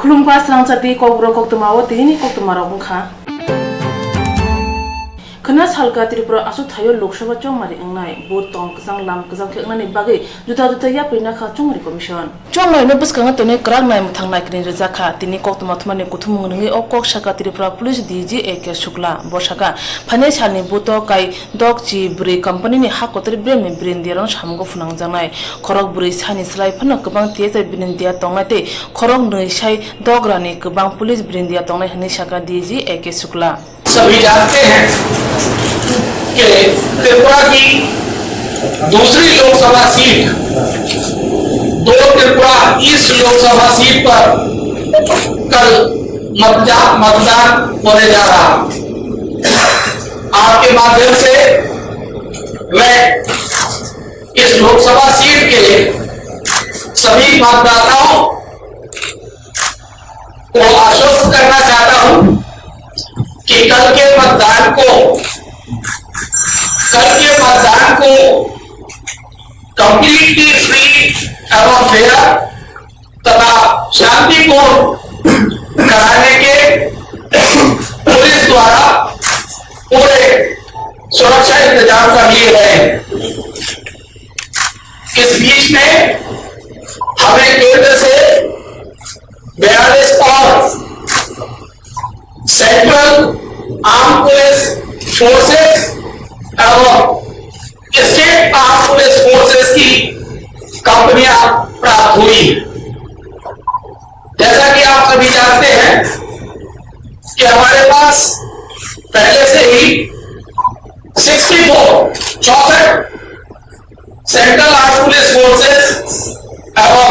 Kulumka serang sati kogro koktumawo tini koktumara bungkha. Kena salka Tripura asu thayo Lok Sabha chongmari engnai bot tong ksang lam ksang kheknani bagi juta ya pina kha chongri commission chongloi no buskanga tone krak nai muthang nai krin reja kha tini koktuma thmani kuthum ngi okok shaka Tripura police DG AK Shukla boshaka phane chani boto kai dog chi bri company ni hakotri bremi brindiarong samgo funang jangai khorok bri sani slai phana kubang tiese brindia tongate khorok nei sai dograni kubang police brindia tongnai hani shaka DG AK Shukla सभी जानते हैं कि त्रिपुरा की दूसरी Lok Sabha seat 2 Tripura east Lok Sabha seat पर कल मतदान होने जा रहा आपके माध्यम से मैं इस लोकसभा सीट के सभी मतदाताओं को आश्वस्त करना चाहता हूं कि कल के मतदान को कंप्लीटली फ्री एवं फेयर तथा शांतिपूर्ण कराने के पुलिस द्वारा पूरे सुरक्षा इंतजाम कर लिए गए हैं। इस बीच में हमें केंद्र से 42 और सेंट्रल आर्म पुलिस फोर्सेस एवं स्टेट आर्म पुलिस फोर्सेस की कंपनियां प्राप्त हुई। जैसा कि आप सभी जानते हैं कि हमारे पास पहले से ही 64 सेंट्रल आर्म पुलिस फोर्सेस एवं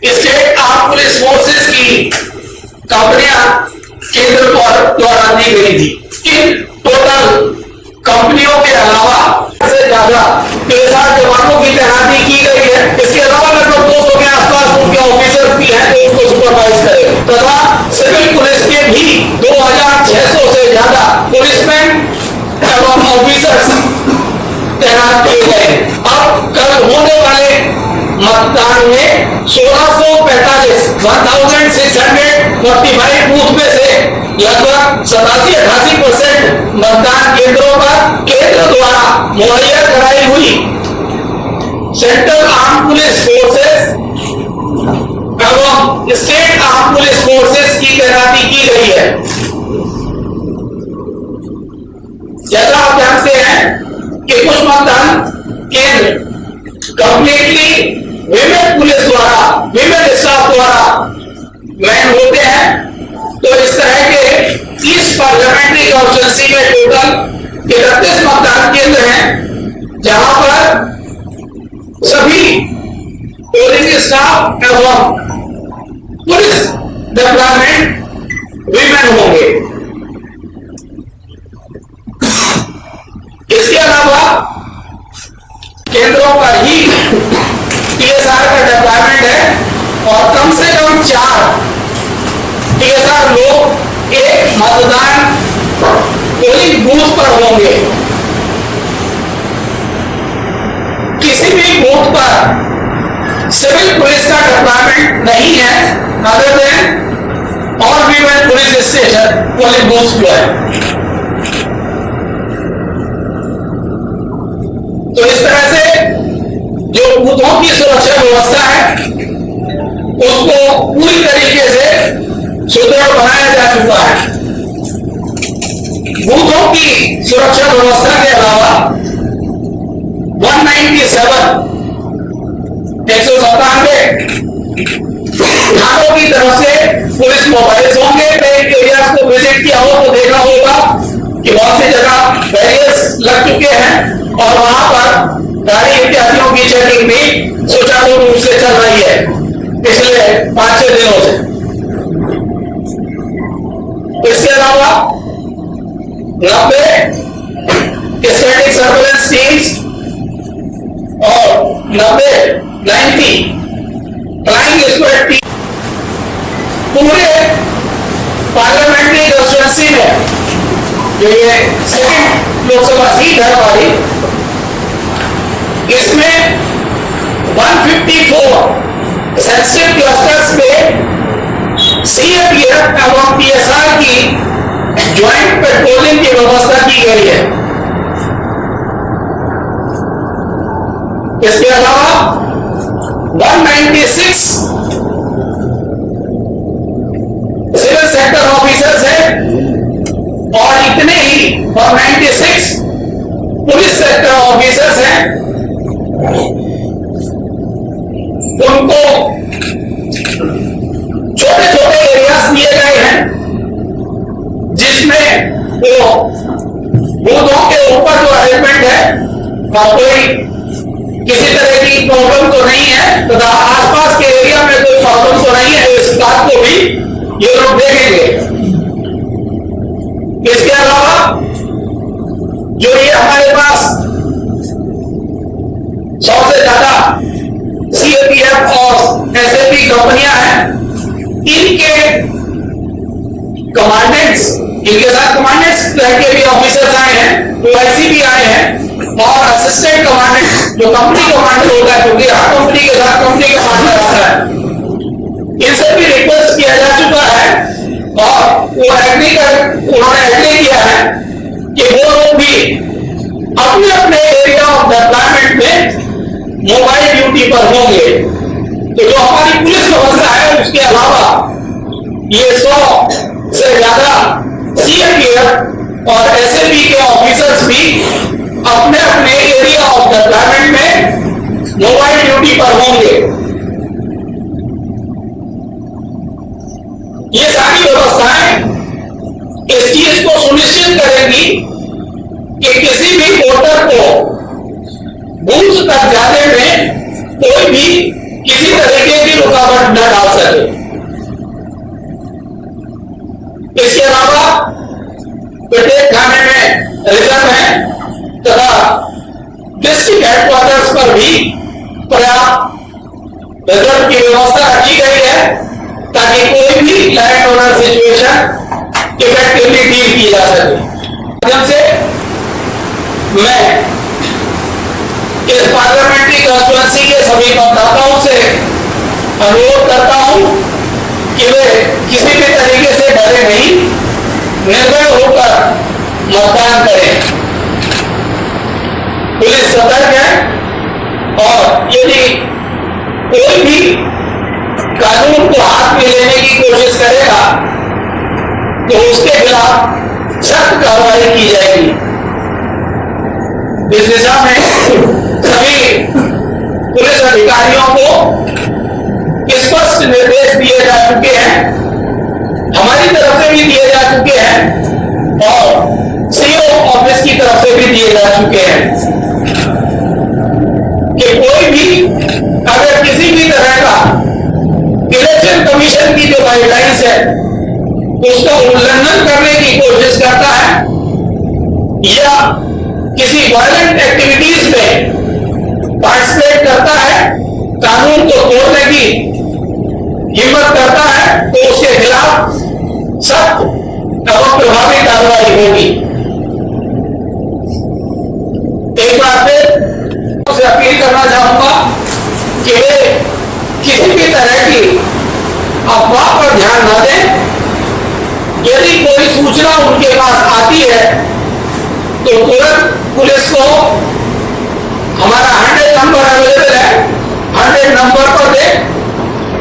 स्टेट आर्म पुलिस फोर्सेस की कंपनियां केंद्र द्वारा दी गई थी। इन टोटल कंपनियों के अलावा से ज्यादा 13 जवानों की तैनाती की गई है। इसके अलावा लगभग 200 के आसपास उनके ऑफिसर्स भी हैं जो उसको सुपरवाइज करें तथा सिविल पुलिस के भी 2600 से ज्यादा पुलिसमैन एवं ऑफिसर्स तैनात किए गए। अब कल होने वाले मतदान में 1645 बूथ में से लगभग 87-88% मतदान केंद्रों पर केंद्र द्वारा मुहैया कराई हुई सेंट्रल आर्म पुलिस फोर्सेस एवं स्टेट आर्म पुलिस फोर्सेस की तैनाती की गई है। जैसा आप जानते हैं कि कुछ मतदान केंद्र कंप्लीटली विमेन पुलिस द्वारा विमेन स्टाफ द्वारा मैन होते हैं। तो इस तरह के ईस्ट पार्लियामेंट्री कॉन्स्टिट्यूंसी में टोटल 31 मतदान केंद्र हैं जहां पर सभी पोलिंग स्टाफ एवं पुलिस डिप्लॉयमेंट विमेन होंगे। इसके अलावा केंद्रों पर ही TSR का डिप्लॉयमेंट है और कम से कम 4 TSR लोग एक मतदान पोलिंग बूथ पर होंगे। किसी भी बूथ पर सिविल पुलिस का डिप्लॉयमेंट नहीं है अदर देन और women police station polling booth जो है। तो इस तरह से जो बूथों की सुरक्षा व्यवस्था है उसको पूरी तरीके से सुदृढ़ बनाया जा चुका है। बूथों की सुरक्षा व्यवस्था के अलावा 197 थानों की तरफ से पुलिस मोबाइल होंगे। कई एरियाज को विजिट किया हो तो देखा होगा कि बहुत सी जगह बैरियर्स लग चुके हैं और वहां पर गाड़ी इत्यादियों की चेकिंग भी सुचारू रूप से चल रही है पिछले 5-6 दिनों से। इसके अलावा 90 स्टैटिक सर्वेलेंस टीम्स और 90 फ्लाइंग स्क्वाड टीम पूरे पार्लियामेंट्री कॉन्स्टिट्यूंसी में जो ये सेकंड लोकसभा सीट है हमारी, इसमें 154 सेंसिटिव क्लस्टर्स पे सीएपीएफ एवं पीएसआर की ज्वाइंट पेट्रोलिंग की व्यवस्था की गई है। इसके अलावा 196 सिविल सेक्टर ऑफिसर्स हैं और इतने ही 196 पुलिस सेक्टर ऑफिसर्स हैं। उनको छोटे छोटे एरियाज दिए गए हैं जिसमें वो बूथों के ऊपर जो अरेंजमेंट है और कोई किसी तरह की प्रॉब्लम तो नहीं है तथा आसपास के एरिया में कोई प्रॉब्लम तो नहीं है, इस बात को भी ये लोग देखेंगे। इसके अलावा जो ये हमारे पास 100 से ज्यादा सीएपीएफ और एसएपी कंपनियां हैं, इनके कमांडेंट्स, इनके साथ कमांडेंट्स के भी ऑफिसर्स आए हैं, ओआईसी भी आए हैं और असिस्टेंट कमांडेंट जो कंपनी कमांडर होता है, क्योंकि हर कंपनी के साथ कंपनी कमांडर आता है, इनसे भी रिक्वेस्ट किया जा चुका है और उन्होंने एग्री किया है कि वो लोग भी अपने अपने एरिया ऑफ डिप्लॉयमेंट में मोबाइल ड्यूटी पर होंगे। तो जो हमारी पुलिस व्यवस्था है उसके अलावा ये 100 से ज्यादा सीएपीएफ और एसएपी के ऑफिसर्स भी अपने अपने एरिया ऑफ डिप्लॉयमेंट में मोबाइल ड्यूटी पर होंगे। ये सारी व्यवस्थाएं इस चीज को सुनिश्चित करेंगी कि किसी भी वोटर को बूथ तक जाने में कोई भी किसी तरीके की रुकावट न डाल सके। इसके अलावा प्रत्येक थाने में रिजर्व है तथा डिस्ट्रिक्ट हेडक्वार्टर्स पर भी पर्याप्त रिजर्व की व्यवस्था रखी गई है ताकि कोई भी land order situation effectively deal की जा सके। माध्यम से मैं इस पार्लियामेंट्री कॉन्स्टिट्यूएंसी के सभी मतदाताओं से अनुरोध करता हूं कि वे किसी भी तरीके से डरे नहीं, निर्भय होकर मतदान करें। पुलिस सतर्क है और यदि कोई भी कानून को हाथ में लेने की कोशिश करेगा तो उसके खिलाफ सख्त कार्रवाई की जाएगी। इस दिशा में सभी पुलिस अधिकारियों को स्पष्ट निर्देश दिए जा चुके हैं, हमारी तरफ से भी दिए जा चुके हैं और सीओ ऑफिस की तरफ से भी दिए जा चुके हैं कि कोई भी अगर किसी भी तरह का इलेक्शन कमीशन की जो गाइडलाइंस है उसका उल्लंघन करने की कोशिश करता है या किसी वायलेंट एक्टिविटीज में पार्टिसिपेट करता है, कानून को तोड़ने की हिम्मत करता है, तो उसके खिलाफ सख्त एवं प्रभावी कार्रवाई होगी। एक बार फिर उसे अपील करना चाहूंगा कि वे किसी भी तरह की अफवाह पर ध्यान न दें। यदि कोई सूचना उनके पास आती है तो तुरंत पुलिस को हमारा 100 नंबर अवेलेबल है, 100 नंबर पर दे।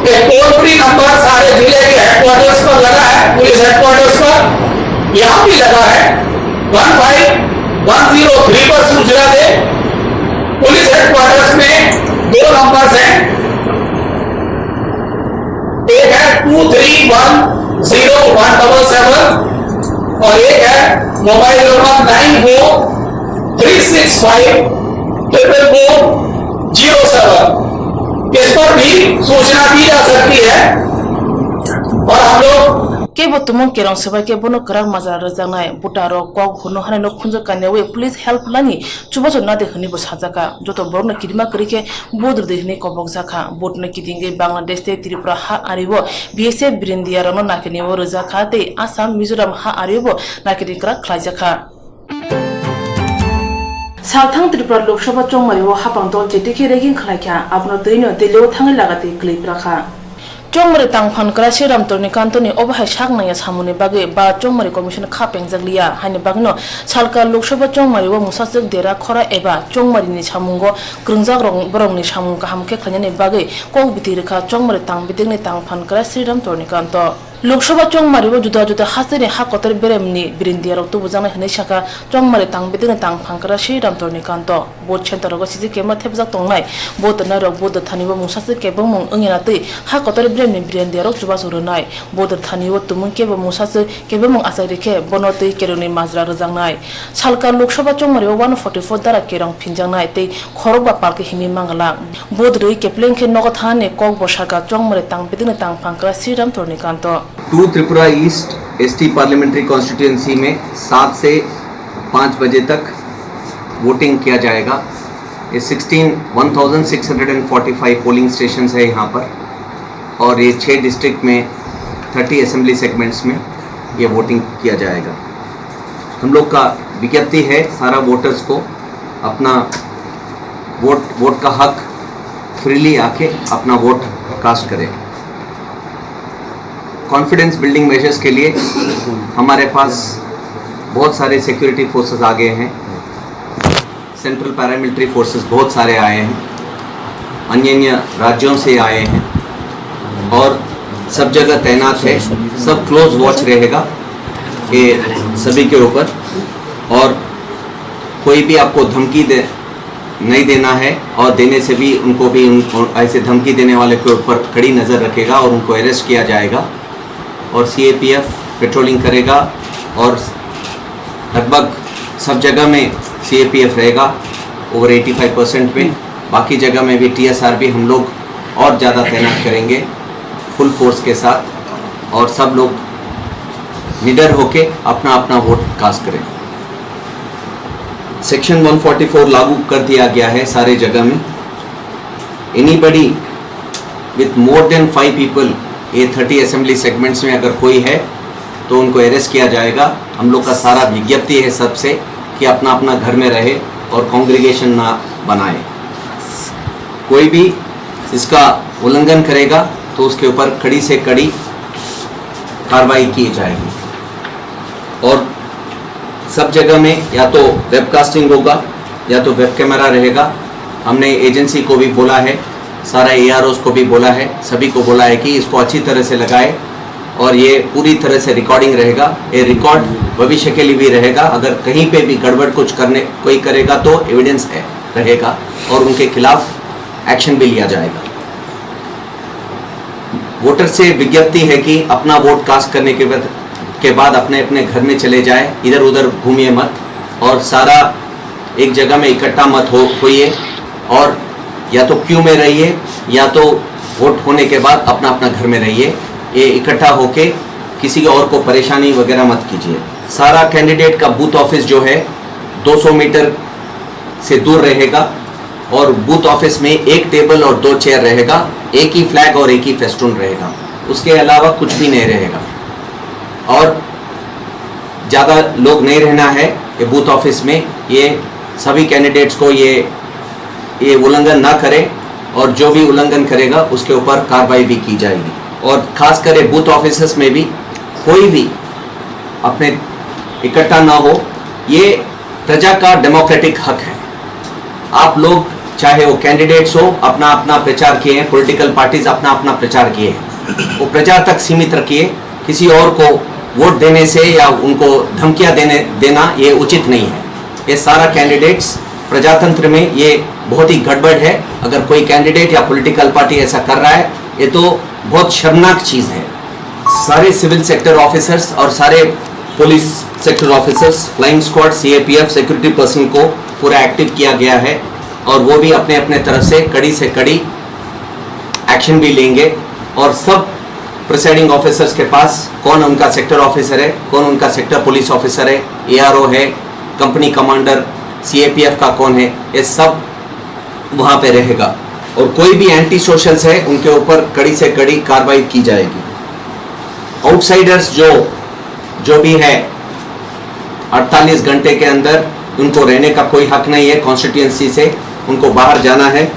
एक टोल फ्री नंबर सारे जिले के हेडक्वार्टर्स पर लगा है, पुलिस हेडक्वार्टर्स पर यहां भी लगा है, 15103 पर सूचना दे। पुलिस हेडक्वार्टर्स में 2 नंबर्स हैं, एक है 23101777 और एक है मोबाइल नंबर 9436544407। इस पर भी सूचना दी जा सकती है और हम लोग के बतुमन केरं सभा के बनो करang mazar रजानाय बुटारो कक हुनो हाने खुंज कानेवे पुलिस हेल्प लानी चुबा ना देखनि बो साजाका जतो बरन किदिमा करिके बोद्र देखनि कबक जाखा बोटन किदिंगे बांग्लादेश ते त्रिपुरा हा आरिबो बीएसएफ ब्रिंदिया रनो नाकेनिबो रजाखा ते आसाम मिजोराम हा आरिबो नाकेदिकरा खलाइजाखा साथांग त्रिपुरा लोकसभा चोंग मारिबो हापांग दल जेटिके रेगिंग खलाइखा आपनो दैनो दिल्लीयाव थांगै लागाते क्लिप राखा चोंगमरे तांगफान करा श्रीराम तोरनिकांतोनी ओबहाय सागनाया सामुनि बागे बा चोंगमरे कमिशन खापें जगलिया हानि बागनो सालका लोकसभा चोंगमरे व मुसाजक देरा खरा एबा चोंगमरिनि सामुंगो ग्रंजाग बरंनि सामुं काहामखे खलानि बागे कोक बितिरखा चोंगमरे तांग बिदिंनि तांगफान करा श्रीराम तोरनिकांतो लोकसभा चोंगमारी व जुदा जुदा हासिनि हा कतर बेरेमनि बिरिंदियाराव तो बुजांनाय हनै शाखा चोंगमारी तांग बिदिंनि तांग फांकरा श्रीराम तोरनिकांतो बोट सेंटरगो सिजि केमा थेबजाक तंनाय बोट नरक बोट थानिबो मुसासे केबं मुं अंगिनातै हा कतर बेरेमनि बिरिंदियाराव जुबा जुरनाय बोट थानिबो तुमुं केबो मुसासे केबो मुं आसारिखे बनतै केरनि माजरा रजांनाय सालका लोकसभा चोंगमारी व 144 दारा केरं फिनजांनाय तै खरबा पालके हिमि मांगला बोट रई केप्लेंखे नगद हाने कक बसाका चोंगमारी तांग बिदिंनि तांग फांकरा श्रीराम तोरनिकांतो 2 Tripura east ST parliamentary constituency में 7 से 5 बजे तक वोटिंग किया जाएगा। ये 16,645 पोलिंग स्टेशन है यहाँ पर और ये 6 डिस्ट्रिक्ट में 30 असेंबली सेगमेंट्स में ये वोटिंग किया जाएगा। हम लोग का विज्ञप्ति है सारा वोटर्स को अपना वोट का हक फ्रीली आके अपना वोट कास्ट करें। कॉन्फिडेंस बिल्डिंग मेजर्स के लिए हमारे पास बहुत सारे सिक्योरिटी फोर्सेस आ गए हैं। सेंट्रल पैरामिलिट्री फोर्सेस बहुत सारे आए हैं, अन्य राज्यों से आए हैं और सब जगह तैनात है। सब क्लोज वॉच रहेगा ये सभी के ऊपर और कोई भी आपको धमकी नहीं देना है और देने से भी उनको भी ऐसे धमकी देने वाले के ऊपर कड़ी नज़र रखेगा और उनको अरेस्ट किया जाएगा। और CAPF पेट्रोलिंग करेगा और लगभग सब जगह में CAPF रहेगा ओवर 85% में। बाकी जगह में भी TSR भी हम लोग और ज़्यादा तैनात करेंगे फुल फोर्स के साथ और सब लोग निडर होके अपना अपना वोट कास्ट करें। सेक्शन 144 लागू कर दिया गया है सारे जगह में। Anybody with more than 5 people ये 30 असेंबली सेगमेंट्स में अगर कोई है तो उनको अरेस्ट किया जाएगा। हम लोग का सारा विज्ञप्ति है सबसे कि अपना अपना घर में रहे और कांग्रीगेशन ना बनाए। कोई भी इसका उल्लंघन करेगा तो उसके ऊपर कड़ी से कड़ी कार्रवाई की जाएगी। और सब जगह में या तो वेबकास्टिंग होगा या तो वेब कैमरा रहेगा। हमने एजेंसी को भी बोला है, सारा AROs को भी बोला है, सभी को बोला है कि इसको अच्छी तरह से लगाए और ये पूरी तरह से रिकॉर्डिंग रहेगा। ये रिकॉर्ड भविष्य के लिए भी रहेगा। अगर कहीं पे भी गड़बड़ कुछ कोई करेगा तो एविडेंस रहेगा और उनके खिलाफ एक्शन भी लिया जाएगा। वोटर से विज्ञप्ति है कि अपना वोट कास्ट करने के बाद अपने अपने घर में चले जाए, इधर उधर घूमिए मत और सारा एक जगह में इकट्ठा मत होइए और या तो क्यू में रहिए या तो वोट होने के बाद अपना अपना घर में रहिए। ये इकट्ठा होके किसी और को परेशानी वगैरह मत कीजिए। सारा कैंडिडेट का बूथ ऑफिस जो है 200 मीटर से दूर रहेगा और बूथ ऑफिस में एक टेबल और 2 चेयर रहेगा, एक ही फ्लैग और एक ही फेस्टून रहेगा, उसके अलावा कुछ भी नहीं रहेगा। और ज़्यादा लोग नहीं रहना है ये बूथ ऑफिस में। ये सभी कैंडिडेट्स को ये उल्लंघन ना करें और जो भी उल्लंघन करेगा उसके ऊपर कार्रवाई भी की जाएगी। और खास कर बूथ ऑफिसर्स में भी कोई भी अपने इकट्ठा ना हो। ये प्रजा का डेमोक्रेटिक हक है। आप लोग चाहे वो कैंडिडेट्स हो अपना अपना प्रचार किए हैं, पॉलिटिकल पार्टीज अपना अपना प्रचार किए हैं, वो प्रचार तक सीमित रखिए। किसी और को वोट देने से या उनको धमकियां देना ये उचित नहीं है। ये सारा कैंडिडेट्स प्रजातंत्र में ये बहुत ही गड़बड़ है। अगर कोई कैंडिडेट या पॉलिटिकल पार्टी ऐसा कर रहा है ये तो बहुत शर्मनाक चीज़ है। सारे सिविल सेक्टर ऑफिसर्स और सारे police sector officers, flying squad, CAPF security person को पूरा एक्टिव किया गया है और वो भी अपने अपने तरफ से कड़ी एक्शन भी लेंगे। और सब प्रिसाइडिंग ऑफिसर्स के पास कौन उनका सेक्टर ऑफिसर है, कौन उनका सेक्टर पुलिस ऑफिसर है, ARO है, कंपनी कमांडर, CAPF का कौन है, ये सब वहाँ पे रहेगा। और कोई भी एंटी सोशल्स है उनके ऊपर कड़ी से कड़ी कार्रवाई की जाएगी। आउटसाइडर्स जो भी है 48 घंटे के अंदर उनको रहने का कोई हक नहीं है। कॉन्स्टिट्यूएंसी से उनको बाहर जाना है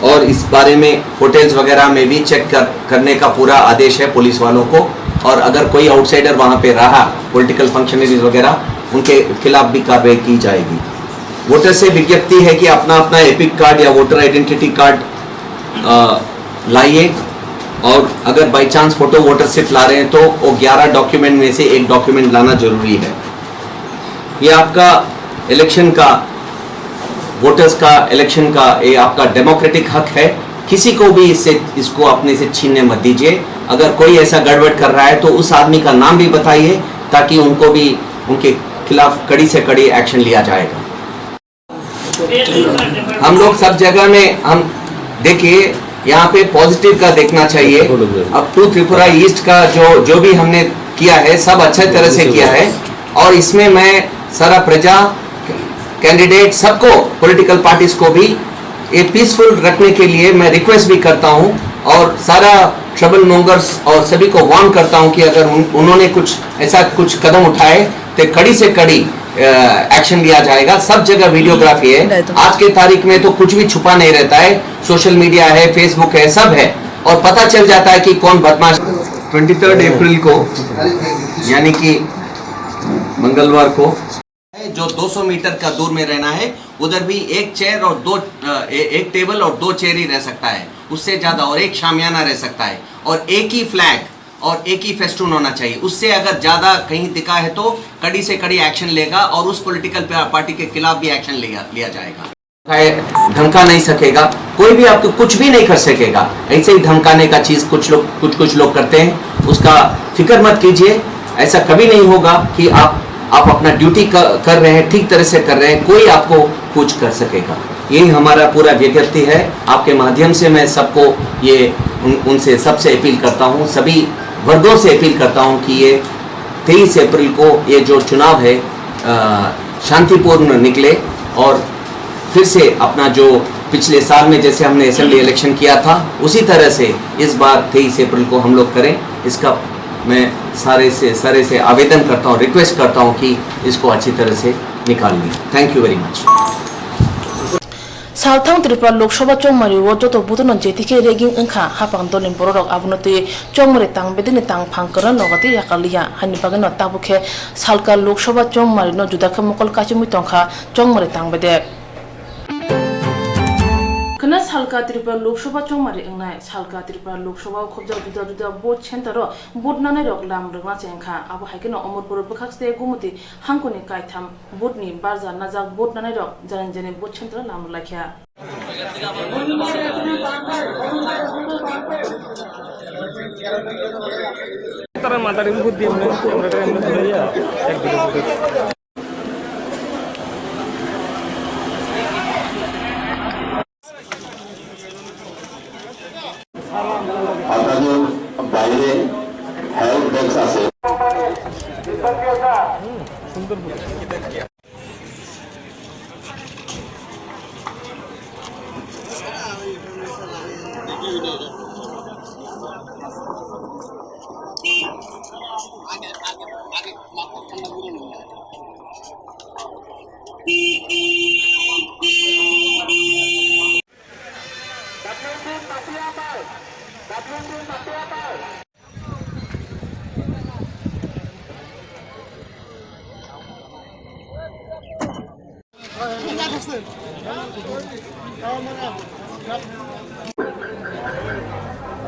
और इस बारे में होटल्स वगैरह में भी चेक करने का पूरा आदेश है पुलिस वालों को। और अगर कोई आउटसाइडर वहाँ पे रहा, पॉलिटिकल फंक्शनरीज वगैरह, उनके खिलाफ भी कार्रवाई की जाएगी। वोटर से विज्ञप्ति है कि अपना अपना एपिक कार्ड या वोटर आइडेंटिटी कार्ड लाइए, और अगर बाई चांस फोटो वोटर सिर्फ ला रहे हैं तो वो 11 डॉक्यूमेंट में से एक डॉक्यूमेंट लाना जरूरी है। ये आपका इलेक्शन का, वोटर्स का इलेक्शन का, ये आपका डेमोक्रेटिक हक है। किसी को भी इसको अपने से छीनने मत दीजिए। अगर कोई ऐसा गड़बड़ कर रहा है तो उस आदमी का नाम भी बताइए, ताकि उनको भी, उनके खिलाफ कड़ी से कड़ी एक्शन लिया जाएगा। हम लोग सब जगह में, हम देखिए यहाँ पे पॉजिटिव का देखना चाहिए। अब टू त्रिपुरा ईस्ट का जो भी हमने किया है, सब अच्छे तरह से किया है। और इसमें मैं सारा प्रजा, कैंडिडेट, सबको, पॉलिटिकल पार्टीज को भी ये पीसफुल रखने के लिए मैं रिक्वेस्ट भी करता हूँ, और सारा ट्रबल मोंगर्स और सभी को वार्न करता हूँ कि अगर उन्होंने कुछ ऐसा कुछ कदम उठाए तो कड़ी से कड़ी एक्शन लिया जाएगा। सब जगह वीडियोग्राफी है। आज के तारीख में तो कुछ भी छुपा नहीं रहता है। सोशल मीडिया है, फेसबुक है, सब है, और पता चल जाता है कि कौन बदमाश। 23 अप्रैल को, यानी कि मंगलवार को, जो 200 मीटर का दूर में रहना है, उधर भी एक चेयर और एक टेबल और 2 चेयर ही रह सकता है, उससे ज्यादा, और एक शामियाना रह सकता है, और एक ही फ्लैग और एक ही फेस्टून होना चाहिए। उससे अगर ज्यादा कहीं दिखा है तो कड़ी से कड़ी एक्शन लेगा, और उस पॉलिटिकल पार्टी के खिलाफ भी एक्शन लिया जाएगा। धमका नहीं सकेगा कोई भी, आपको कुछ भी नहीं कर सकेगा। ऐसे ही धमकाने का चीज कुछ लोग करते हैं, उसका फिक्र मत कीजिए। ऐसा कभी नहीं होगा कि आप अपना ड्यूटी कर रहे हैं, ठीक तरह से कर रहे हैं, कोई आपको कुछ कर सकेगा। यही हमारा पूरा विज्ञप्ति है। आपके माध्यम से मैं सबको ये उनसे सबसे अपील करता हूँ, सभी वर्गों से अपील करता हूँ कि ये 23 अप्रैल को ये जो चुनाव है शांतिपूर्ण निकले, और फिर से अपना जो पिछले साल में जैसे हमने असेंबली इलेक्शन किया था, उसी तरह से इस बार 23 अप्रैल को हम लोग करें। इसका मैं सारे से आवेदन करता हूँ, रिक्वेस्ट करता हूँ कि इसको अच्छी तरह से निकाल लें। Thank you very much. सालथांग त्रिपुरा लोकसभा चौमरी वो जो तो बुतन जेती के रेगिंग अंखा हापांग दोलिम बोरक आबुनते चौमरी तांग बेदिनी तांग फांकरन नगति याकालिया हनि बागन ताबुखे सालका लोकसभा चौमरी न जुदाखे मकल काचिमु तंखा चौमरी तांग बेदे कना सालका त्रिपुरा लोकसभा चौमरी अंगनाय सालका त्रिपुरा लोकसभा खोबजा जुदा जुदा बोट सेंटर बोट नानै रक लाम रंगना चेंखा आबो हाइकेन अमरपुर बखास्ते गुमति हांकुनि कायथाम बोटनि बारजा नाजाक बोट नानै रक जन जने बोट सेंटर लाम लाखिया तारा मातारी बुद्धि हमने कैमरा धरैया एक दिन আপনাদের বাইরে হেল্প ডেস্ক আছে সুন্দর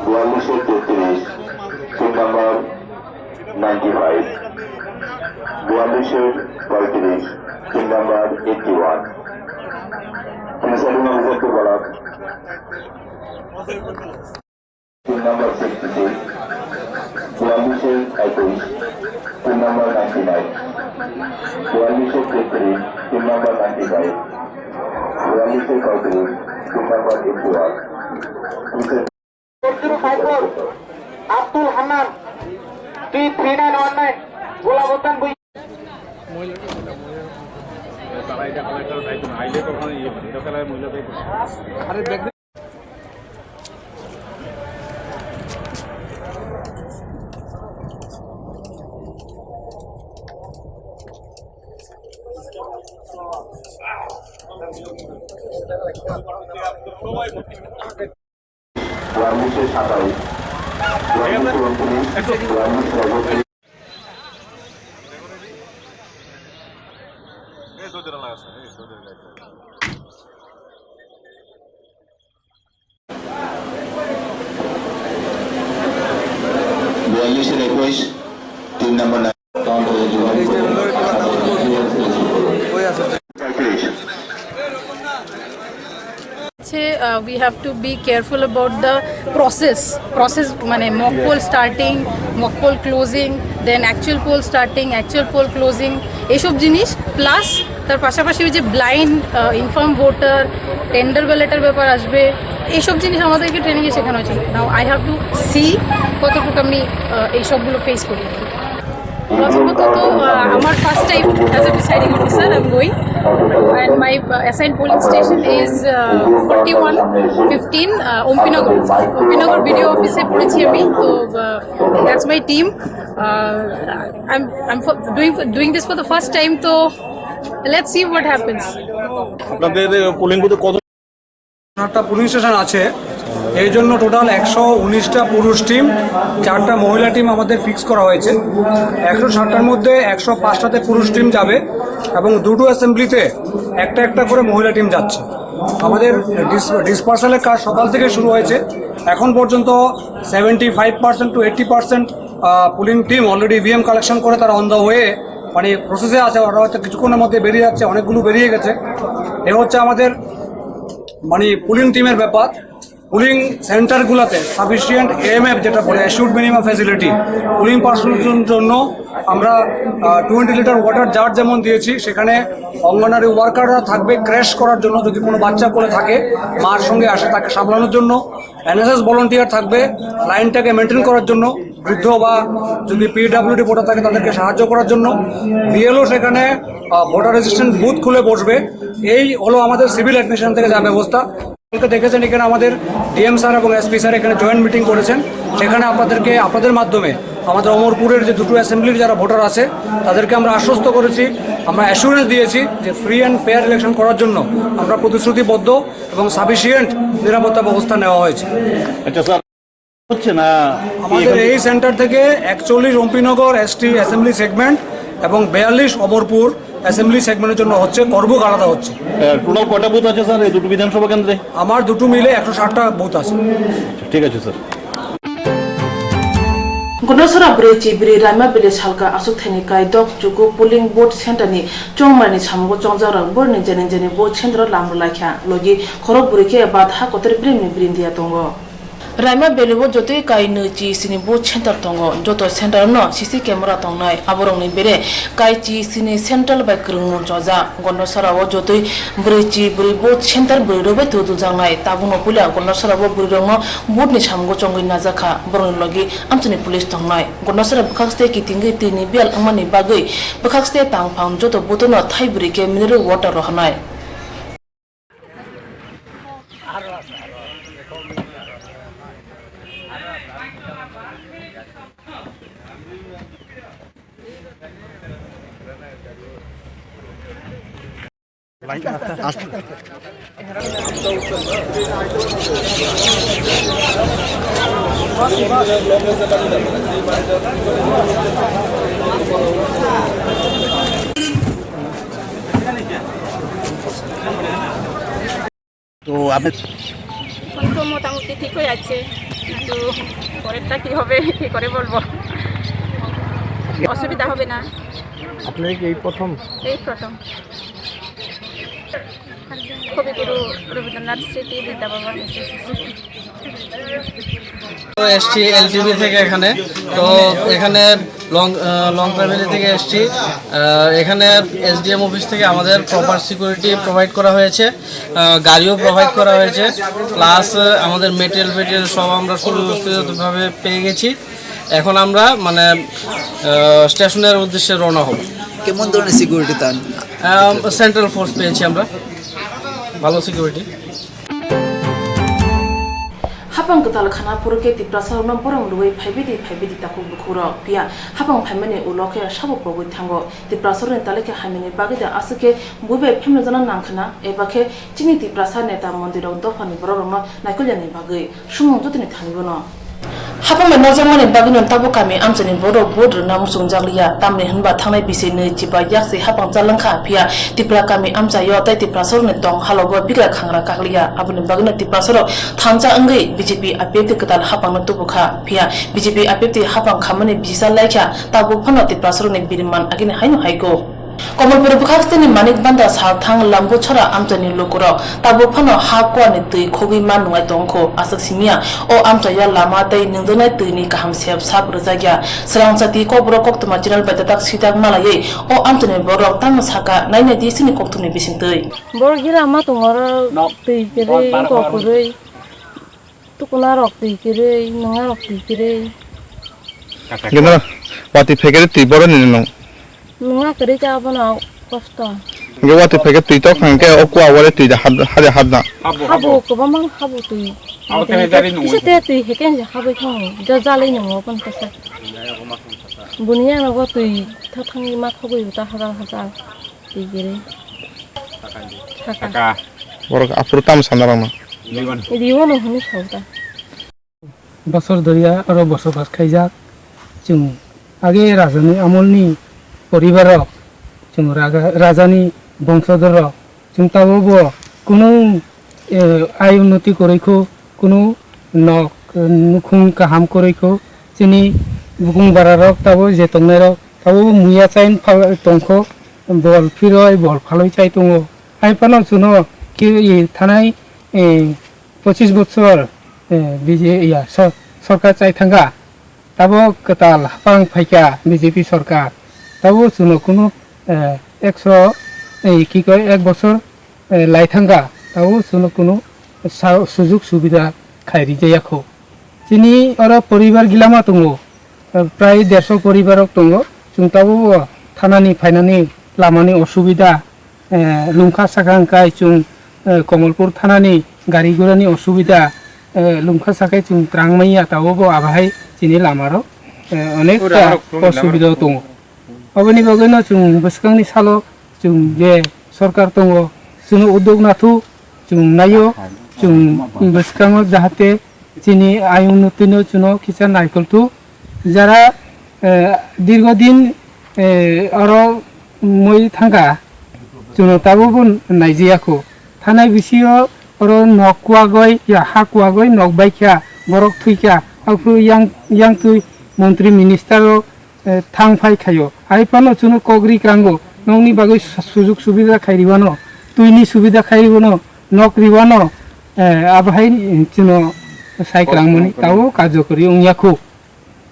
Buandishe 33 pin number 95 Buandishe 33 pin number 81 Presiding officer to Balak pin number 66 Buandishe 21 pin number 99 Buandishe 33 pin number 95 Buandishe 43 pin number 81 Abdul Hannan 3919 গোলাবর্তন বই তারা এটা কালেক্টর দায়িত্ব আইলে কখনো এটা খেলায় মহিলা দায়িত্ব আরে চুয়াল্লিশে 27, 42 29, 42 সর্বোচ্চ বিয়াল্লিশের 21, 3 নম্বর we have to be careful about the process মানে mock poll starting, mock poll closing, then actual poll starting, actual poll closing, এইসব জিনিস প্লাস তার পাশাপাশি ওই যে ব্লাইন্ড ইনফর্ম ভোটার টেন্ডার ব্যালেটের ব্যাপার আসবে, এইসব জিনিস আমাদেরকে ট্রেনিংয়ে শেখানো হয়েছিল। Now I have to see কতটুকু আমি এইসবগুলো ফেস করি। প্রথমত তো আমার first time as a deciding officer I am going and my assigned polling station is 4115 Ompinagar video office e পড়েছি আমি। তো that's my team. I'm doing this for the first time, so let's see what happens. আপনাদের polling বুথে কত একটা police station আছে, এই জন্য টোটাল 119টা পুরুষ টিম, 4টা মহিলা টিম আমাদের ফিক্স করা হয়েছে। 160টার মধ্যে 105টাতে পুরুষ টিম যাবে এবং দুটো অ্যাসেম্বলিতে একটা করে মহিলা টিম যাচ্ছে। আমাদের ডিসপার্সালের কাজ সকাল থেকে শুরু হয়েছে, এখন পর্যন্ত 75% to 80% polling team already EVM collection করে তারা অন দ্য ওয়ে মানে প্রসেসে আছে। ওরা হয়তো কিছুক্ষণের মধ্যে বেরিয়ে যাচ্ছে, অনেকগুলো বেরিয়ে গেছে। এ হচ্ছে আমাদের মানে পুলিং টিমের ব্যাপার। পুলিং সেন্টারগুলোতে সাফিসিয়েন্ট এএমএফ যেটা বলে অ্যাসিউড মিনিমাম ফ্যাসিলিটি, পুলিং পার্সোনালের জন্য আমরা 20 লিটার ওয়াটার জার যেমন দিয়েছি, সেখানে অঙ্গনারী ওয়ার্কাররা থাকবে ক্র্যাশ করার জন্য, যদি কোনো বাচ্চা কোলে থাকে মার সঙ্গে আসে তাকে সামলানোর জন্য। এনএসএস ভলান্টিয়ার থাকবে লাইনটাকে মেনটেন করার জন্য, বৃদ্ধ বা যদি পিডব্লিউডি ভোটার থাকে তাদেরকে সাহায্য করার জন্য। বিএলও সেখানে ভোটার রেজিস্ট্রেশন বুথ খুলে বসবে। এই হলো আমাদের সিভিল অ্যাডমিনিস্ট্রেশন থেকে যা ব্যবস্থা। দেখেছেন এখানে আমাদের ডিএম স্যার এবং এসপি স্যার এখানে জয়েন্ট মিটিং করেছেন, সেখানে আপনাদের মাধ্যমে আমাদের অমরপুরের যে দুটো অ্যাসেম্বলির যারা ভোটার আছে তাদেরকে আমরা আশ্বস্ত করেছি, আমরা অ্যাসুরেন্স দিয়েছি যে ফ্রি অ্যান্ড ফেয়ার ইলেকশন করার জন্য আমরা প্রতিশ্রুতিবদ্ধ এবং সাফিসিয়েন্ট নিরাপত্তা ব্যবস্থা নেওয়া হয়েছে। আচ্ছা স্যার হচ্ছে না আমাদের এই সেন্টার থেকে 41 ওমপিনগর এসটি অ্যাসেম্বলি সেগমেন্ট এবং 42 অমরপুর অ্যাসেম্বলি সেগমেন্টের জন্য হচ্ছে, করবুক আলাদা হচ্ছে। টোটাল কটা বুথ আছে স্যার এই দুটো বিধানসভা কেন্দ্রে? আমার দুটো মিলে 160টা বুথ আছে। ঠিক আছে স্যার। গণসরা ব্রেচি ব্রি রাইমা ভিলেজ হালকা আসুক থানি কাই দক जुगु पोलिंग बोट सेंटरनि चोंगमानि सामगो चोंगजारां बरनि जेने बोट सेंटर लामरो लाख्या लगी खरब बुरिके बाधा कतर ब्रिमनि ब्रिन्दिया दंगो। राइमा बेलेबो जतोय काई नची सिनि बोट सेंटर दंगो, जतो सेंटर न सीसी कैमरा दंनाय आबरंनि बेरे काई ची सिनि सेंट्रल बाय krungmo joja गणसरावो जतोय ब्रेचि ब्रि बोट सेंटर ब्रिरोबाय तुदु जांनाय ताबुनो पुलिया गणसरावो ब्रिरंगो बोटनि सामगो चोंगै नाजाखा बरनि लगी आमचनि पुलिस दंनाय गणसरा बखास्ते कितिंगै तिनि बेल आंमानि बागै बखास्ते तांफां जतो बोतनो थाइ ब्रिके मिनेरल वाटर रहनाय। তো আপনি তো মোটামুটি ঠিক হয়ে যাচ্ছে, কিন্তু পরেরটা কি হবে কি করে বলবো। অসুবিধা হবে না। আপনার কি এই প্রথম? এই প্রথম। কবিগুরু রবীন্দ্রনাথ স্মৃতি বিদ্যাভবন এসছি এলটিভি থেকে এখানে। তো এখানে লং ট্রাভেলি থেকে এসছি। এখানে এসডিএম অফিস থেকে আমাদের প্রপার সিকিউরিটি প্রোভাইড করা হয়েছে, গাড়িও প্রোভাইড করা হয়েছে, প্লাস আমাদের মেটেরিয়াল সব আমরা সুব্যবস্থিতভাবে পেয়ে গেছি। এখন আমরা মানে স্টেশনের উদ্দেশ্যে রওনা হব। কেমন ধরনের সিকিউরিটি তার? সেন্ট্রাল ফোর্স পেয়েছি আমরা, ভালো সিকিউরিটি। হাপা hapang ketal khana purke ti prasar nam porang luwei phaibidi taku bukhura pia hapang phaimani uloke sabo progu thango ti prasar ne taleke hamini bagida asuke bube phimna jana nangkhana ebakhe chini ti prasar neta mondirok dofani bororno naikulyani bagai sumung jotini thanibono hapang me nojamani bagino tabu kami amchani borok bodr namusung janglia tamni hanba thangnai bisi ne chiba yakse hapang jalangkha pia tipra kami amchayo tai tipra sor ne tong halogo bigra khangra kaklia abuni bagino tipra sor thangja angai BJP apepti ketal hapang no tubukha pia BJP apepti hapang khamani bisa laikha tabu phano tipra sor ne birman agini haino haiko Komalpur Bukhastani Manik Banda Salthang Lambu Chora Amchani Lokuro Tabu Phano Hakwa ni Tui Khogi Man Ngai Tongkho Asak Simia O Amchaya Lama Dai Ningdonai Tuini Kaham Sep Sap Rajagya Serang Sati Kobro Koktuma General Batatak Sitak Malaye O Amchani Borok Tamasaka Naina Disini Koktuni Bisintui Borgira Matungor Tui Kiri Kokuri Tukuna Rok Tui Kiri Nunga Rok Tui Kiri Gimana? Wati pikir tiboran ini nong. Nunga Kiri Chabana Costa Gak wati pikir tito kan kayak aku awalnya tidak ada. Habu Kabamang Habu Tui Bisa Tui Heken Habu Kong Jazali Nungo Pan Kasa Bunia Nago Tui Tatangi Makabu Tahara Hazal Tui Kiri Saka Borok afrutam sandarama. Diwan Huni Sauta বছর ধরিয়া আরো বসবাস খাইজাক जों আগে রাজনী আমলনি পরিবারক जों রাজানি বংশধরক जों তাবো কোনো আয় উন্নতি করেখো কোনো নুখুং কাহাম করেখো চিনি বুকুং বারারক তাবো যেতংনারক তাবো মুয়া চাইন তংখো বল ফিরয় বল ফালই চাই তং আইপানো শুনো কি থানায় 25 বছর বিজে সরকার চাই থাঙ্গা তাবো কতাল হাপাং ফাইকা বিজেপি সরকার তাবো শুনো কোনো 100 কি কয় 1 বছর লাই থাঙ্গা তাবো শুনো কোনো সুযোগ সুবিধা খাইরি যায়াখো চিনি আর পরিবার গিলামা দङ প্রায় 150 পরিবারক দङ जों তাবো থানানি ফাইনানি লামানি অসুবিধা লুমখা সাকাংকাই जों কমলপুর থানানি গাড়ি ঘোড়ানি অসুবিধা লুমখা সাকাই जों ত্রাংমাইয়া তাবো আবাহাই চিনি লামারো অনেক অসুবিধা দङ অবনি বগৈনো जों বসকাংনি সালো जों যে সরকার দङ जों উদ্যোগ নাথু जों নাইও जों বসকাংও যাহাতে চিনি আয় উন্নতিনো চুনো কিসা নাইকলতু যারা দীর্ঘদিন আরো মই থাঙ্গা जों তাবো নাইজিয়াখো থানাই বিসিও আরো নকুয়াগৈ ইয়া হাকুয়াগৈ নকবাইখা বরক থুইখা আফু ইয়াং তুই মন্ত্রী মিনিস্টার থাং ফাই খাইও আইপানো চুনো কগরি ক্রাঙ্গো নংনি বাগৈ সুযোগ সুবিধা খাইরিবানো তুইনি সুবিধা খাইরিবানো নকরিবানো আবহাই চুনো সাইক্রাংমনি তাও কার্যকরী উনিয়াখো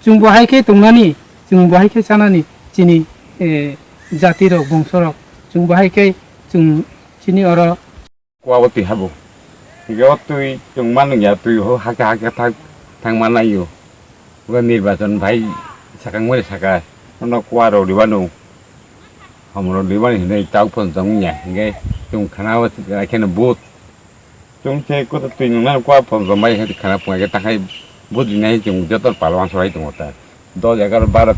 जों बहायखे तंनानि जों बहायखे जानानि चिनि जातिरक बंशरक जों बहायखे जों चिनि अर Kuawati habu. Tiga waktu yang mana ya tu hak tang mana yo. Bukan nirbacon भाई sakang mana sakai. Mana kuaro di mana? Hamuro di mana ini tahu pun jangnya. Hingga yang kenapa kena but. Yang cek kau tu yang mana kuar pun ramai hati kenapa mereka tak hay but ini yang jatuh pahlawan sorai tu mata. Dua jaga barat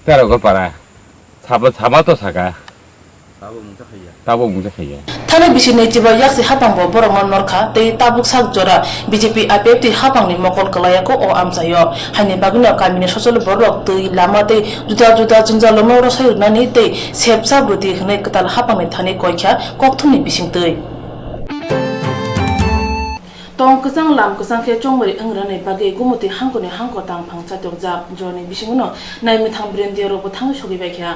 teror para. Sama tu sakai. Tabu muncak kaya. Thane bisine jiba yakse hapang bo borongon norkha tei tabuk sak jora BJP apepti hapang ni mokol kalaya ko o amsayo haine bagino kamine sosol borok tei lama tei juda jinjalo noro sayurna ni tei sepsa brudi hne ketal hapang ni thane koikha kokthumni bising tei tong kusang lam kusang ke chongmari engrane bage gumuti hangkone hangko tang phangcha tokja joni bisinguno naimi thang brendia ro thang shogi baikha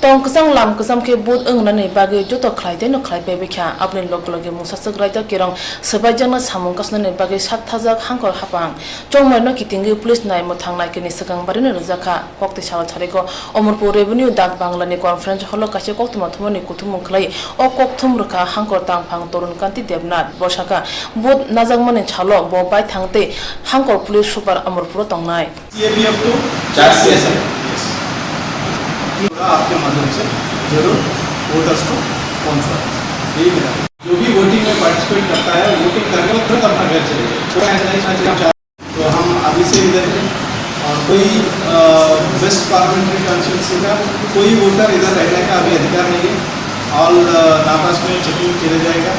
tong kusang lam kusam ke bud engrane bage joto khlaide no khlai baikha apne lokologe musasuk raita kerong sabai jana samung kasne bage sak thajak hangko hapang chongmar no kitingi police nai mo thang nai ke ni sakang barine rojaka kokti sawal thareko omorpur revenue dak bangla ni conference holo kache koktuma thumani kuthum khlai o kokthum rukha hangko tang phang torun kanti devnat boshaka bud najak mane chalo bo bai thangte hangkor police super amorpur tongnai CAPF को 4 CSM आपके माध्यम से जरूर voters को पहुंचवाएं। यही मेरा जो भी वोटिंग में पार्टिसिपेट करता है वोटिंग करके वो तुरंत अपना घर चले जाए। तो ऐसा नहीं चाहिए। तो हम अभी से इधर हैं और कोई वेस्ट पार्लियामेंट्री कॉन्स्टिट्यूंसी का कोई वोटर इधर रहने का अभी अधिकार नहीं है। ऑल नापास में चेकिंग किया जाएगा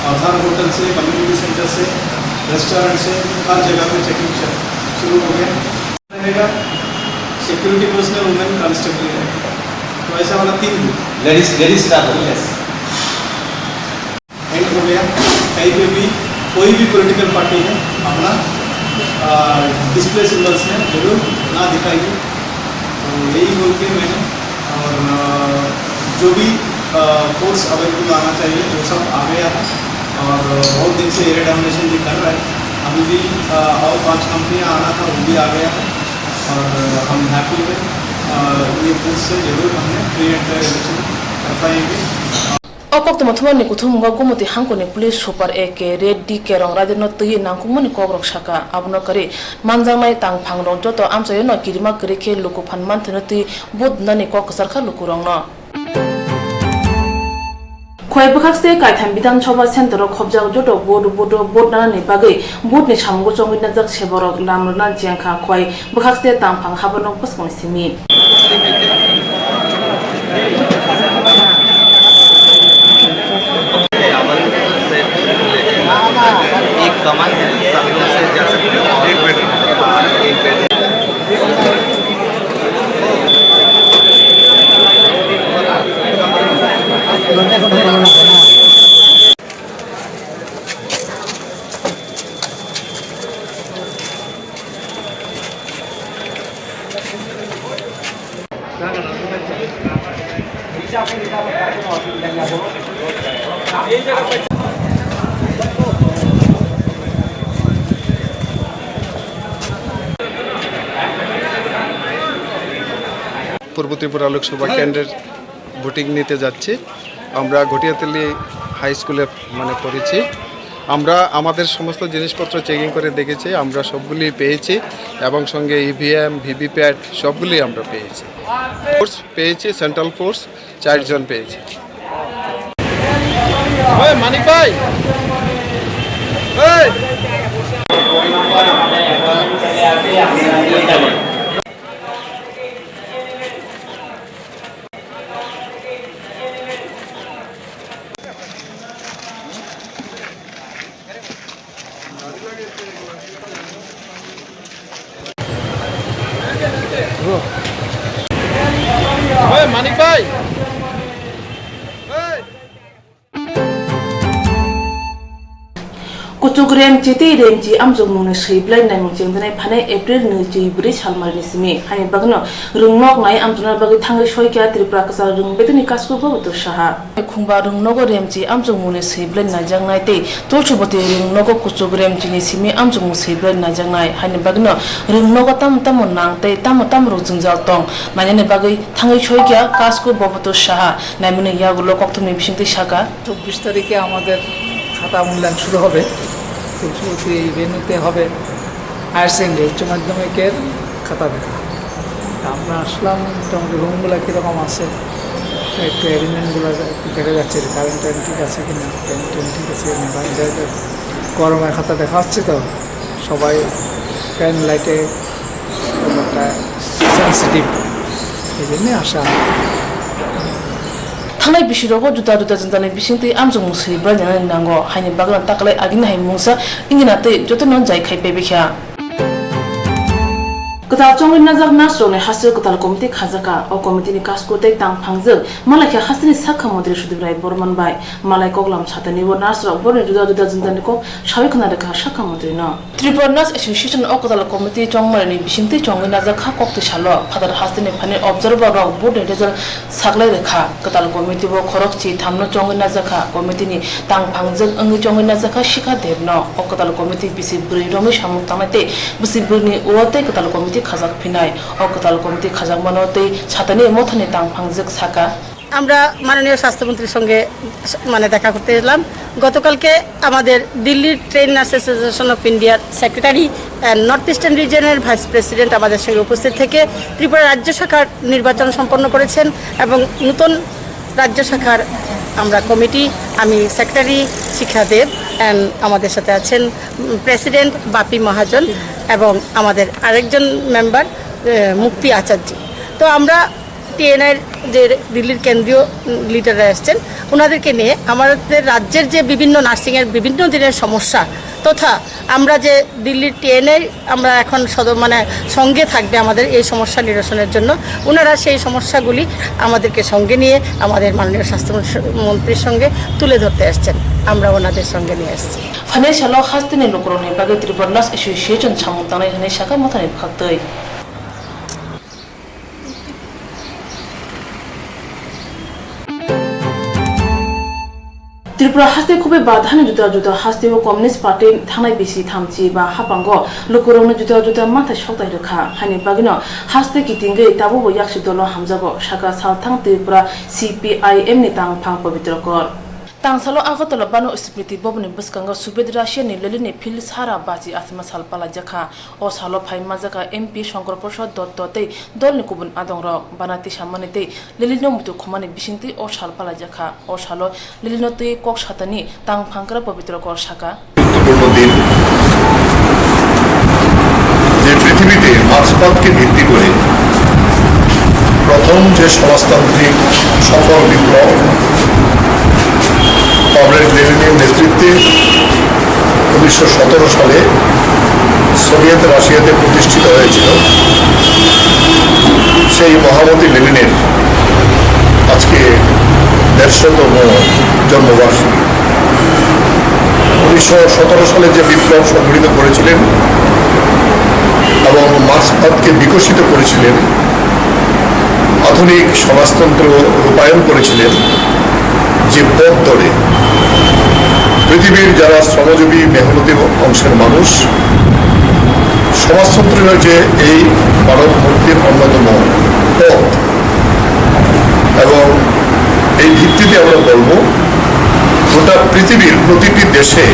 और हर होटल से, कम्युनिटी सेंटर से, रेस्टोरेंट से, हर जगह पे चेकिंग शुरू हो गया रहेगा। सिक्योरिटी पर्सनल वुमेन कांस्टेबल रहेगा। तो ऐसा वाला 3 लेडीज का एंड हो गया। कहीं पे भी कोई भी पॉलिटिकल पार्टी है अपना डिस्प्ले सिंबल्स में जरूर ना दिखाएगी। तो यही बोल के मैंने और जो भी फोर्स अवेलेबल आना चाहिए वो सब आ गया है और बहुत दिन से एरिया डोमिनेशन भी कर रहा है। अभी भी और 5 कंपनियां आना था वो भी आ गया है और हम हैप्पी है। ये फोर्स से जरूर हमने फ्री एंड फेयर इलेक्शन कर पाएंगे। Okok to matuma ni kutum ga gumuti hanko ni police super ek red di kerong radio no tuyi nangku moni kogrok shaka abno kare manjang mai tang phangrong joto amsa no kirima kare ke luku phanman thna ti bod nani kok sarkha lukurong no khoi bukhak se kaitham bidan sabha center ro khobjag joto bod na ni bagai bod ni samgo chongin na jak seborok lamrna jengkha khoi bukhak se tang phang habono paskon simi एक कमान है सब लोग से जा सकते हैं। एक minute পূর্ব ত্রিপুরা লোকসভা কেন্দ্রের ভোটিং নিতে যাচ্ছি। আমরা ঘটিয়াতলি হাই স্কুলে পড়েছি। আমরা আমাদের সমস্ত জিনিসপত্র চেকিং করে দেখেছি, আমরা সবগুলি পেয়েছি এবং সঙ্গে ইভিএম ভিভিপ্যাট সবগুলি আমরা পেয়েছি। ফোর্স পেয়েছি, সেন্ট্রাল ফোর্স 4 জন পেয়েছি। মানিক ভাই মানিক ভাই Kutugrem chiti remji amjong mune shibla na mungcheng dane phane April 24 salmar ni simi hani bagno rungnok nai amjona bagi thangai soikya Tripura kasa rungbetini kasku bo to saha khungba rungnogo remji amjong mune shibla na jangnai te tochuboti rungnogo kutugrem chini simi amjong mu shibla na jangnai hani bagno rungnogo tam nang te tam ro jungjal tong mane bagi thangai soikya kasku bo to saha naimune yagulo koktumi bisingti saka 24 তারিখে আমাদের খাতা মূল্যায়ন শুরু হবে। এই ভেন্যুতে হবে higher secondary উচ্চ মাধ্যমিকের খাতা দেখা। আমরা আসলাম, মোটামুটি রুমগুলো কীরকম আছে একটু অ্যারেঞ্জমেন্টগুলো একটু দেখা যাচ্ছে, কারেন্ট টাইম ঠিক আছে কিনা, টাইম ঠিক আছে কিনা, গরমের খাতা দেখা হচ্ছে তো সবাই ফ্যান লাইটে একটা সেন্সিটিভ, এই জন্যে আসা। Thanai bisirogo juta jentane bisingti amjong musri branya nango haini bagna taklai agin hai mungsa ingina te joto non jai khai pebekha Kata chongin nazak nasro ne hasil katal komite khajaka o komite ni kasko te tang phangjak malakha hasini sakha modri sudibrai borman bai malai koklam chatani bo nasro borne juda jentane ko shawikhna rekha sakha modri no Tripura Nas Association o katal komite chongmar ni bisingti chongin nazak kha kokte salo phadar hasini phane observer rok board result saklai rekha katal komite bo khorokchi thamno chongin nazakha komite ni tang phangjak angi chongin nazakha shikha debno o katal komite bisi buri romi samuk tamate bisi burni ote katal komite khajak phinai o katal komite khajak manote chatani mothani tang phangjak saka আমরা মাননীয় স্বাস্থ্যমন্ত্রীর সঙ্গে দেখা করতে এলাম। গতকালকে আমাদের দিল্লির trained nurse association of ইন্ডিয়ার সেক্রেটারি নর্থ ইস্টার্ন রিজনের ভাইস প্রেসিডেন্ট আমাদের সঙ্গে উপস্থিত থেকে ত্রিপুরা রাজ্য শাখার নির্বাচন সম্পন্ন করেছেন এবং নতুন রাজ্য শাখার আমরা কমিটি, আমি সেক্রেটারি শিক্ষাদেব অ্যান্ড আমাদের সাথে আছেন প্রেসিডেন্ট বাপি মহাজন এবং আমাদের আরেকজন মেম্বার মুক্তি আচার্য। তো আমরা টিএনআইয়ের যে দিল্লির কেন্দ্রীয় লিডাররা এসছেন ওনাদেরকে নিয়ে আমাদের রাজ্যের যে বিভিন্ন নার্সিংয়ের বিভিন্ন দিনের সমস্যা তথা আমরা যে দিল্লির টিএনআই আমরা এখন সঙ্গে থাকবে আমাদের এই সমস্যা নিরসনের জন্য, ওনারা সেই সমস্যাগুলি আমাদেরকে সঙ্গে নিয়ে আমাদের মাননীয় স্বাস্থ্যমন্ত্রীর সঙ্গে তুলে ধরতে আসছেন, আমরা ওনাদের সঙ্গে নিয়ে আসছি। ফাইন্যান্সিয়াল হাস্তিনি লোকরনি বাগে ত্রিপুরা নার্স এসোসিয়েশন সামুতানাই হানে শাখা মথানি ফাক্তই ত্রিপুরা হাস্তে খুবই বাধানি জুতা জুতা হাস্তে ও কমিউনিস্ট পার্টি থানায় বেশি থামছি বা হাপাঙ্গ লোকরংনো জুতা জুতা মাথায় সপ্তাহে রেখা হানি বাগিন হাস্তে কিতিঙ্গে তাবো ইয়াকসি দল হামজাগো শাখা সালথাং Tripura CPIM ni tang phang pavitra kor tang salo agatala bano smriti bobni buskanga subed russia ni lelini phil sara baji asma salpala jakha o salo phaima jaka MP Shankar Prasad Dottote dolni kubun adongrok banati samanite lelino mutu khumani bisinti o salpala jakha o salo lelino tui kok satani tang phangkra pavitra kor shaka যে পৃথিবীতে মার্ক্সবাদকে ভিত্তি করে প্রথম যে সমাজতান্ত্রিক সফল বিপ্লব comrade লেনিনের নেতৃত্বে 1917 সালে সোভিয়েত রাশিয়াতে প্রতিষ্ঠিত হয়েছিল, সেই মহামতি লেনিনের আজকে 150তম জন্মবার্ষিকী। 1917 সালে যে বিপ্লব সংগঠিত করেছিলেন এবং মার্ক্সবাদকে বিকশিত করেছিলেন, আধুনিক সমাজতন্ত্র রূপায়ণ করেছিলেন, যে পথ ধরে পৃথিবীর যারা শ্রমজীবী মেহনতি অংশের মানুষ সমাজতন্ত্র হয়েছে এই মানব মুক্তির অন্যতম পথ, এবং এই ভিত্তিতে আমরা বলব গোটা পৃথিবীর প্রতিটি দেশে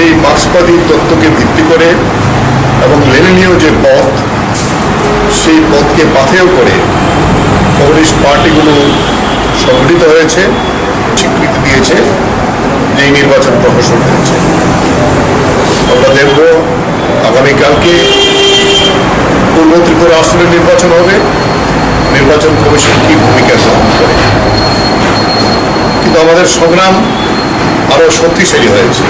এই মার্ক্সবাদী তত্ত্বকে ভিত্তি করে এবং লেনিনীয় যে পথ সেই পথকে পাথেয় করে কমিউনিস্ট পার্টিগুলো সংগঠিত হয়েছে, স্বীকৃতি দিয়েছে, যে নির্বাচন প্রহসন হয়েছে। আমরা দেখব আগামীকালকে পূর্ব ত্রিপুরা আসনের নির্বাচন হবে, নির্বাচন কমিশন কি ভূমিকা গ্রহণ করে। কিন্তু আমাদের সংগ্রাম আরো শক্তিশালী হয়েছে,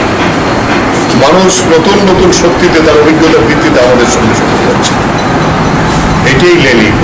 মানুষ নতুন নতুন শক্তিতে তার অভিজ্ঞতার ভিত্তিতে আমাদের সঙ্গে যুক্ত হচ্ছে। এটাই লেনিন।